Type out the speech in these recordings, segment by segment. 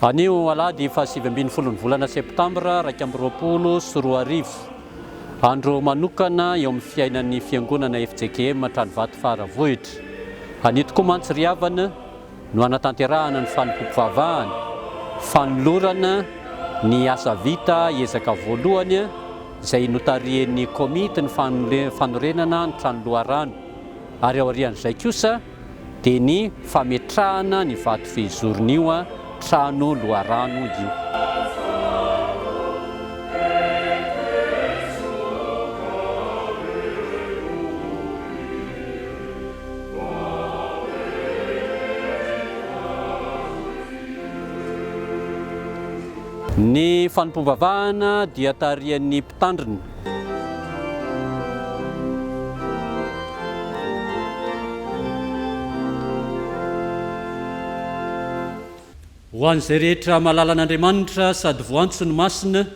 Anio Alahady fa 7 volana septambra 2024. Andro manokana eo amin'ny fiainan'ny fiangonana FJKM Tranovato Faravohitra. Anio tokoa mantsy riavana no anatanterahana ny fanompoam-pivavahana, fanolorana ny asa vita ezaka voalohany izay notarian'ny komity ny fanorenana ny Trano Loharano. Ary aorian'izay kosa dia ny fametrahana ny Vatofehizoro Trano Loharano io. Ny fanompoam-pivavahana dia tarian'ny mpitandrina. Ho an'izay rehetra mahalala an'Andriamanitra sady voantso ny masina,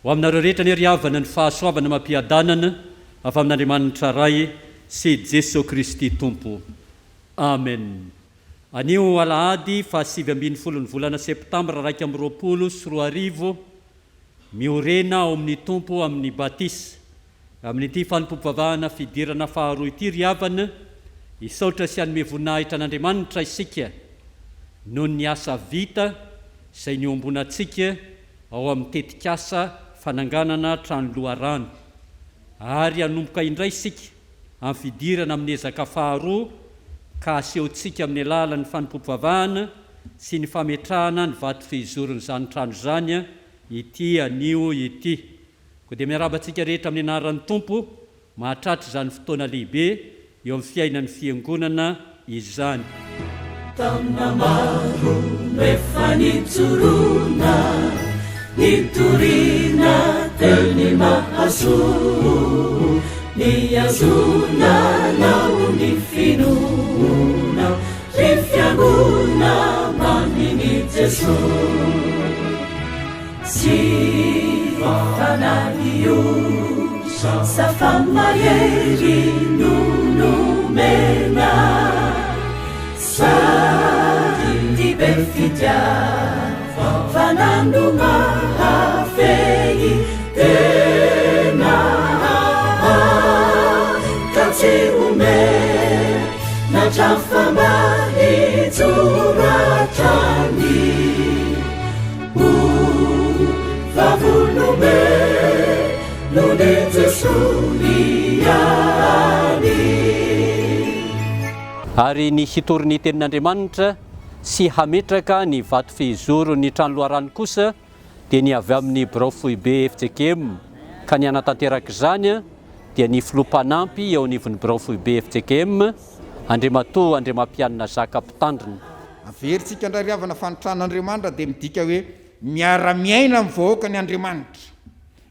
ho aminareo rehetra ny riavana ny fahasoavana mampiadanana avy amin'Andriamanitra ray sy Jesosy Kristy Tompo. Amen. Anio Alahady fa 7 volana septambra 2024, miorena ao amin'ny Tompo amin'ny batisa. Amin'ity fanompoam-pivavahana fidirana faharoa ity riavana, isaotra sy hanome voninahitra an'Andriamanitra isika noho ny asa vita izay niombonantsika ao amin'ny tetikasa fananganana Trano Loharano. Ary hanomboka indray isika amin'ny fidirana amin'ny ezaka faharoa ka asehontsika amin'ny alalan'ny fanompoam-pivavahana sy ny fametrahana ny Vatofehizoro izany trano izany ity anio ity. Koa dia miarabantsika rehetra amin'ny anaran'ny Tompo mahatratra izany fotoana lehibe eo amin'ny fiainan'ny fiangonana izany. Tamna maro rehefa nijorona, nitorina teo ny mahazo, niazona nao ny finoana, ny fiangona maniny Jesosy. Sy fanahio sa famahery nonomena, sady be fitiava fanando mahafehy tena, ka tsy ome natrafamahitsoratrany ho vavonome nony Jesosy any. Ary ny hitoriny tenin'Andriamanitra sy hametraka ny Vatofehizoro ny Trano Loharano kosa dia ny avy amin'ny birao foibe FJKM, ka ny anatanteraka izany dia ny filompanampy eo anivon'ny birao foibe FJKM, Andriamatoa Andriamampianina zaka mpitandrina. Averintsika indray riavana fanotran'Andriamanitra dia midika hoe miara-miaina amin'ny vahoaka ny Andriamanitra.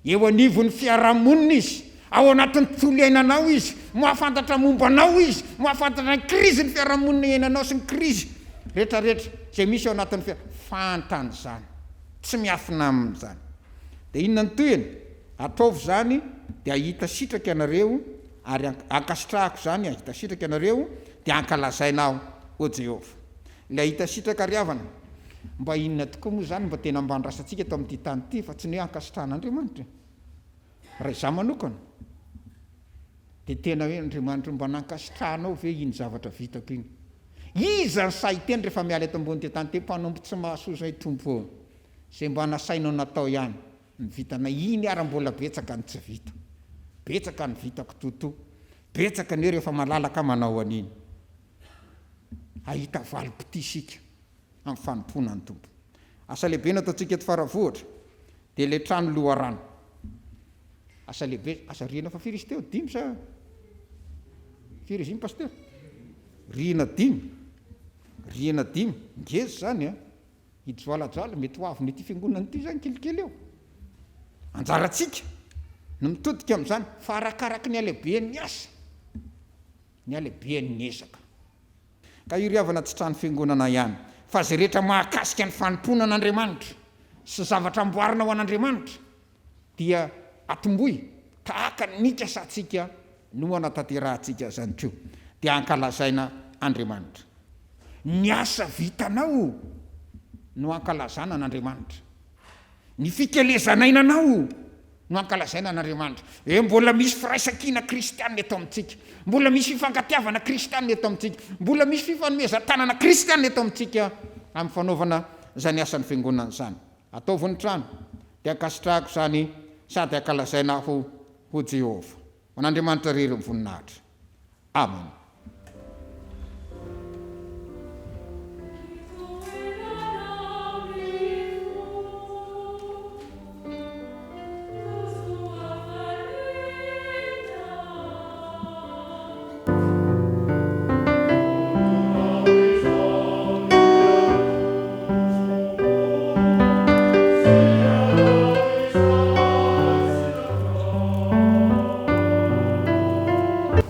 Eo anivon'ny fiarahamonina izy, ao anatin'ny tontolo iainanao izy, mahafantatra momba anao izy, mahafantatra ny krizy ny fiarahamonina iainanao sy ny krizy rehetrarehetra izay misy ao anatin'ny fantany izany, tsy miafina amin'izany. Dia inona ny toyany? Ataovy izany dia ahita sitraka ianareo, ary hankasitrahako izany ahita sitraka ianareo dia hankalazaina aho, o Jehovah. Ilay ahita sitraka riavana, mba inona tokoa moa izany mba tena mbandrasantsika eto amin'ity tany ity fa tsy ny hoe hankasitrahan'Andriamanitra. Raha izaho manokana dia tena hoe Andriamanitra mba nankasitrahanao ve iny zavatra vitako iny? Iza ny sahiteny rehefa miala eto ambony ty tany ty mpanompo tsy mahasoa Tompo izay mba nasainao natao ihany ny vitana iny ary mbola betsaka ny tsy vita, betsaka ny vitako toto, betsaka ny rehefa malalaka manao an'iny. Ahita valim-poti isika amin'ny fanompona ny Tompo. Asa lehibe nataontsika eto Faravohitra dia ilay Trano Loharano. Asa lehibe, asa rihana fa firy izy teo? 5 sa firy izy iny pasteur? Rihana 5, ngeza zany hijoalajoala mety ho avy n'ity fiangonana ity zany kelikely eo. Anjaratsika no mitodika amin'izany fa arakaraka ny alehiben'ny asa, ny alehiben'ny ezaka. Ka io riavana tsy trano fiangonana ihany, fa zay rehetra mahakasika ny fanompona an'Andriamanitra sy zavatra amboarina ho an'Andriamanitra dia atomboy tahaka ny kasantsika no anatanterahitsika zany koa dia hankalazaina Andriamanitra. Ny asa vitanao no hankalazana an'Andriamanitra. Ny fikelezanainanao no hankalazaina an'Andriamanitra. Mbola misy firaisankina kristianina eto amintsika, mbola misy fifangatiavana kristianina eto amintsika, mbola misy fifanomezan-tanana kristianina eto amintsika amin'ny fanaovana zany asan'ny fiangonana zany. Ataovy ny trano dia hankasitrahako zany sady hankalazaina ho Jehovah. An'Andriamanitra rery mivoninahitra. Amen.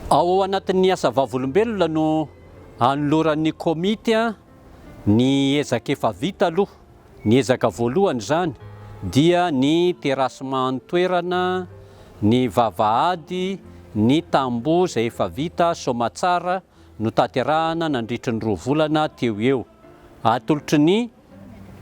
Ao anatin'ny asa vavolombelona no anoloran'ny komity ny ezaka efa vita aloha, ny ezaka voalohany zany dia ny terasement an-toerana, ny vavahady, ny tamboho izay efa vita somatsara no tanterahana nandritry ny 2 volana teo eo. Atolotry ny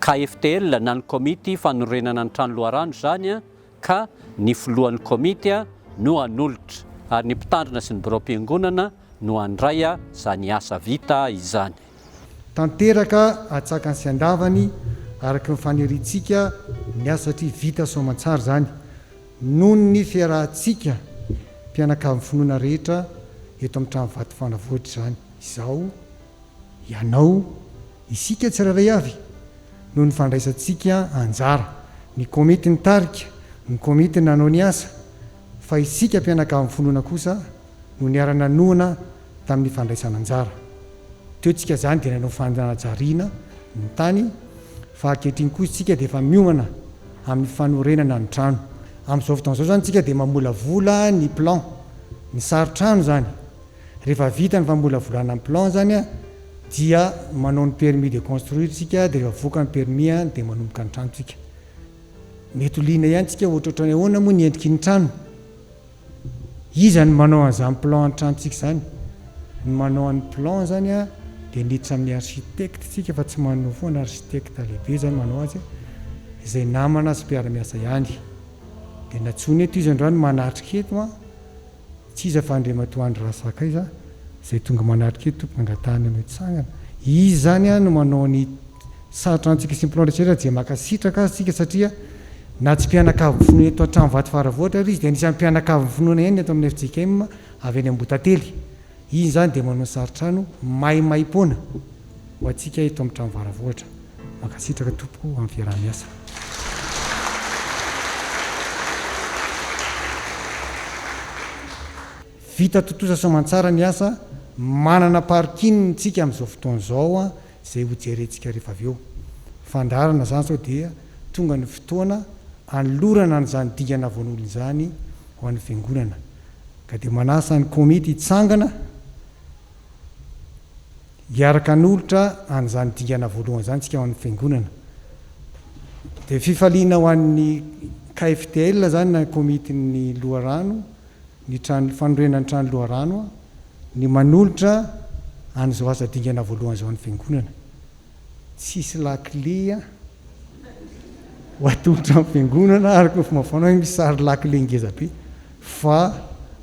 KFTL na ny komity fanorenana ny trano Loharano zany ka ny filohan'ny komity no anolotra. Ary ny mpitandrina sy ny birom-piangonana no andray zany asa vita izany. Tanteraka atsakany sy andavany araky ny fanerentsika ny asa satria vita somatsara zany. Noho ny fiarahantsika mpianakavy finoana rehetra eto amin'ny Tranovato Faravohitra zany. Izao, ianao, isika tsiraray avy noho ny fandraisantsika anjara. Ny komity ny tarika, ny komity nanao ny asa, fa isika mpianakavy finoana kosa no niarana noana tamin'ny fandraisana anjara. Teotsika zany dia nanao fanajariana ny tany, fa ankehitriny kosa isika dia efa miomana amin'ny fanorenana ny trano. Amin'izao fotoan'izao zany isika dia mamolavola ny plan, ny sary trano zany. Rehefa vita ny famolavolana ny plan zany dia manao ny permis de construire tsika, dia rehefa voaka ny permis dia manomboka ny trano tsika. Mety liana ihany tsika ohatrohatra ny ahoana moa ny endriky ny trano. Iza ny manao an'izany plan an-tranontsika zany. Ny manao an'ny plan zany dia niditra amin'ny architecte tsika, fa tsy manao foana architecte lehibe zany manao azy, izay namana sy mpiara-miasa ihany. Dia natsony eto izy androany manatrika eto tsy iza fa Andriamatoandro Rasaka iza izay tonga manatrika eto tompon'ny angatahana no hitsangana. Izy zany no manao ny sary tranontsika sy ny plan rehetra dia mankasitraka azy tsika, satria na tsy mpianakavy finoana eto Tranovato Faravohitra izy dia anisan'ny mpianakavy finoana ihany eto amin'ny FJKM avy any Ambotately. Izy zany dia manao sary trano maimaimpona ho antsika eto amin'ny Trano Faravohitra. Mankasitraka tompoko amin'ny fiaraha-miasa. Vita totosa soamantsara ny asa, manana parking tsika amin'izao fotoan'izao izay ho jerentsika rehefa avy eo. Fandarana zany sao dia tonga ny fotoana anolorana n'izany dingana voan'olona izany ho an'ny fiangonana. Ka dia manasa ny komity hitsangana hiaraka n'olotra an'izany dingana voalohany zany tsika ho an'ny fiangonana. Dia fifaliana ho an'ny KFTL zany na komity ny Loharano, ny trano fanorenana ny trano Loharano, ny manolotra an'izao asa dingana voalohany izao an'ny fiangonana. Tsisy lakile ho atolotra amin'ny fiangonana araka ny fomba fanao misy sary lakile ngeza be, fa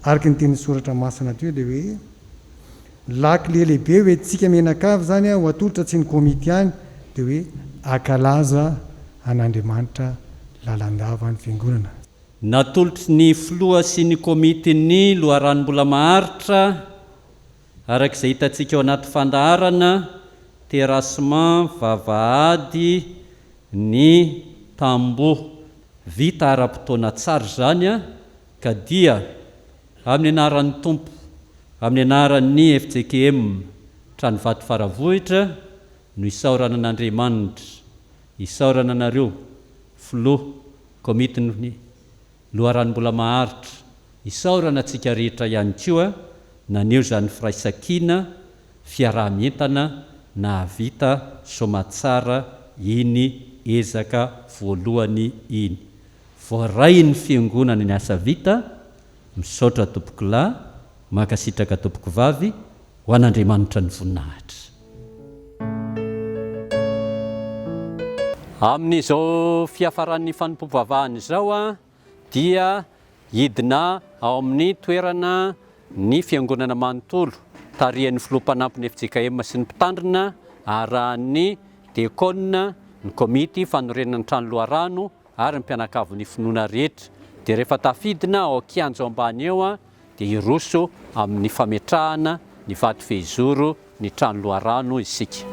araka ny teny soratra masina teo dia hoe lakile lehibe hoe tsika mianakavy zany ho atolotra tsy ny komity ihany, dia hoe hankalaza an'Andriamanitra lalandava ny fiangonana. Natolotry ny filoha sy ny komity ny Loharano mbola maharitra arak'izay hitantsika ao anaty fandaharana, terasement, vavahady, ny tamboho vita ara-potoana tsara zany ka dia amin'ny anaran'ny tompo, amin'ny anaran'ny FJKM Tranovato Faravohitra no isaorana an'Andriamanitra, isaorana anareo filoha komitiny Loharano mbola maharitra, isaorana antsika rehetra ihany koa naneo zany firaisankina fiaraha-mientana na vita somatsara iny ezaka voalohany iny. Voaray ny fiangonana ny asa vita, misaotra tompoko lahy, mankasitraka tompoko vavy, ho an'Andriamanitra ny voninahitra. Amin'izao fiafaran'ny fanompoam-pivavahana izao dia hidina ao amin'ny toerana ny fiangonana manontolo tarihan'ny filoham-panampiny FJKM sy ny mpitandrina arahan'ny diakôna, ny komity fanorenana ny trano Loharano ary ny mpianakavy ny finoana rehetra. Dia rehefa tafidina ao kianjo ambany eo dia iroso amin'ny fametrahana ny Vatofehizoro ny trano Loharano isika.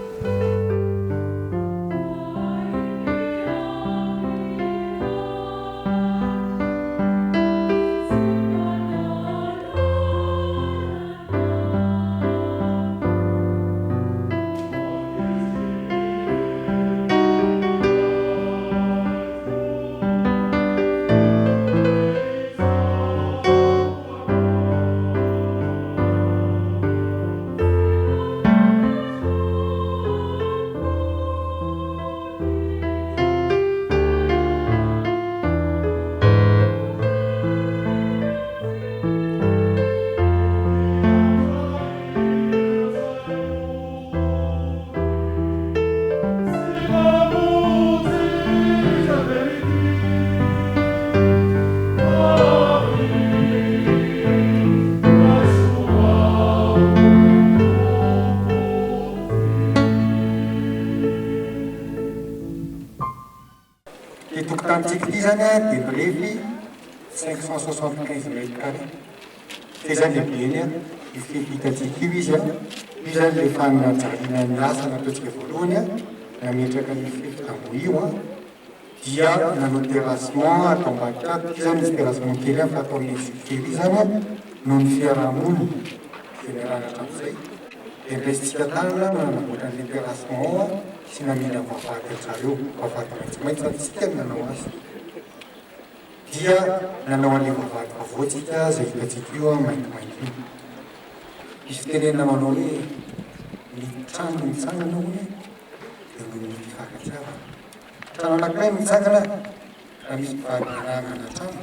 Dia mirefy 575 mètres carrés. Dia zany lehibe iny hitantsika io izy io zany le fanajaliana ny asa nataontsika voalohany nametraka ny tamboho io dia nanao terrassement atao ambadika ity zany misy terrassement kely fa atao kely zany noho ny fiarahamonina generala hatramizay dia nresitsika tanana nanamboatra an'ilay terrassement sy namena vavahady antsareo vavahady maitsomaitso zany tsika nanao azy dia nanao an'ilay vavahady vavoatsika zay hitantsika io maintimainty io izy tenenina manao hoe ny trano mitsangana hoe dia noho ny fifakatsiavana trano anankiray mitsangana raha misy mivady trano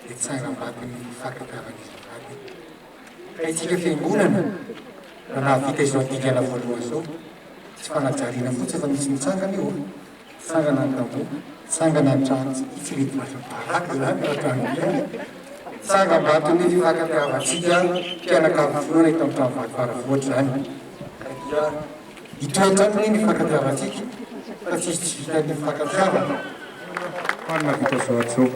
dia tsangam-baty ny fifakatsiavana izy vady ka itsika fiangonana raha nahavita izao dikana voalohany izao tsy fanajariana fotsy efa misy mitsangana io tsangana ny tamboho tsangana ny trano tsy mety baraka zany raha trano iany tsangam-bato ny fifakatsiavantsika mpianakavy finoana eto amin'ny trano vato faravohitra zany ka dia hitoetrany ny fifakatsiavantsika fa tsisy tsy vita ny fifakatsiavana fany mahavita zao atzao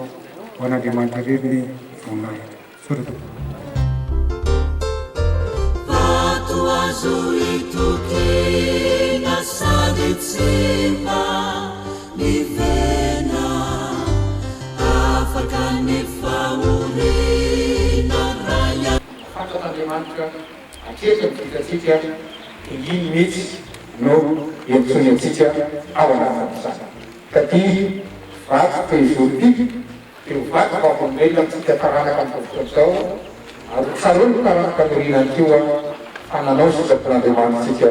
ho an'Andriamanitra rery ny voninahitra sorata azo itokena sady tsimba mivena afaka ny fahorina raya fantan'Andriamanitra atreza mivitatsika iny mihitsy no entsony antsika ao anatin'izany ka tia vato Fehizoro ity dia vato vafon'olona antsika taranaka amin'ny fotoana izao ary tsaroany taranaka mirinan'itio ananao sitrapon'Andriamanitsika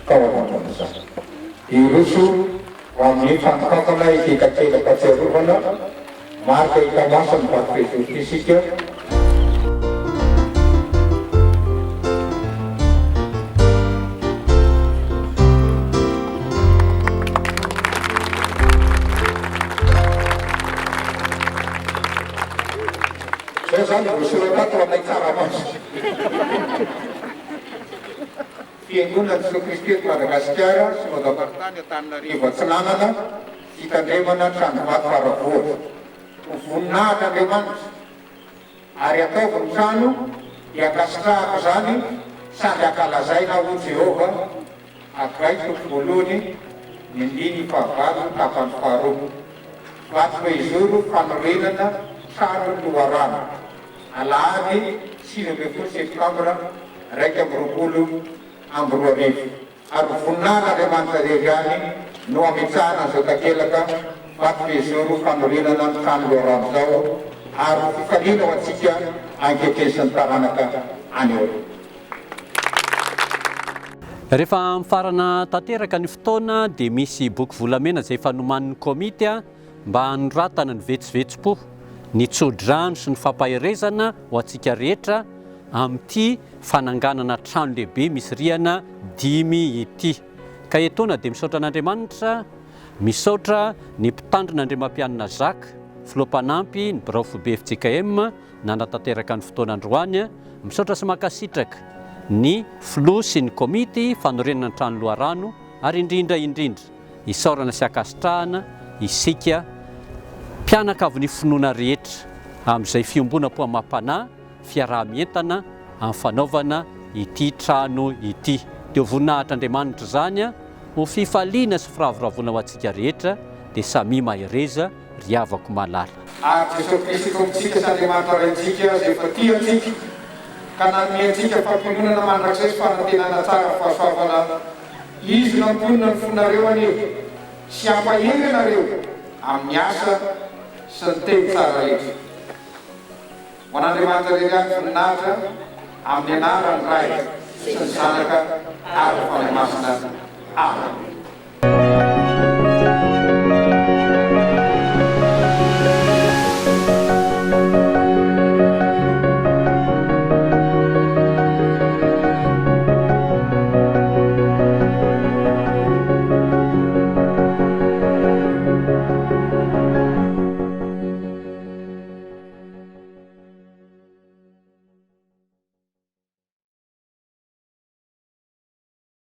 tao anatin'izany iroso ho amin'ny fanokafana ikekakelaka tsiarovana marika hitamasa ny Vatofehizoro ity isika zay zany vosoratato anay tsaramaso fiangonana Jesosy Kristy eto Madagasikara sy Madagasikara Antananarivo Atsinanana fitandremana Tranovato Faravohitra ho voninahit'Andriamanitra ary ataovy ny trano dia hankasitrahako zany sady hankalazaina ho Jehovah Hagay toko voalohany ny andiny fahavalo tapany faharoa Vatofehizoro fanorenana trano Loharano Alahady 26 septambra 2022 ary voninahit'Andriamanitra rery any no ametsahana zao takelaka Vatofehizoro fanorenana ny trano Loharano zao ary fifaliana ho antsika ankekesy ny taranaka any eo. Rehefa mifarana tanteraka ny fotoana dia misy boky volamena izay fanoman'ny komity mba hanoratana ny vetsovetsom-po ny tsodrano sy ny fampahirezana ho antsika rehetra amin'ity fananganana trano lehibe misy rihana 5 ity. Ka etona dia misaotra an'Andriamanitra misaotra ny mpitandrina andriamampianina Zaka filoampanampy ny biraofobe FJKM nanatanteraka ny fotoanandroany, misaotra sy mankasitraka ny filoha sy ny komity fanorenana ny trano Loharano, ary indrindra isaorana sy hankasitrahana isika mpianakavy ny finoana rehetra amin'izay fiombona-po amam-panahy fiarah-mientana amin'ny fanaovana ity trano ity. Teo voninahitr'Andriamanitra izany ho fifaliana sy firavoravoana ho antsika rehetra, dia samy mahereza ry havako malala. Ary Jesosy Kristy tombontsika sy Andriamanitra rentsika izay efa tia antsika ka nanome antsika fampiononana mandrakizay sy fanantenana tsara fahasoavana. Izy namponina ny fonareo anio sy ampahely anareo amin'ny asa sy ny teny tsara rehetra. Ho an'Andriamanitra reriany voninahitra amin'ny anarany Ray sy ny Zanaka ary ny Fanahy Masina. Amen.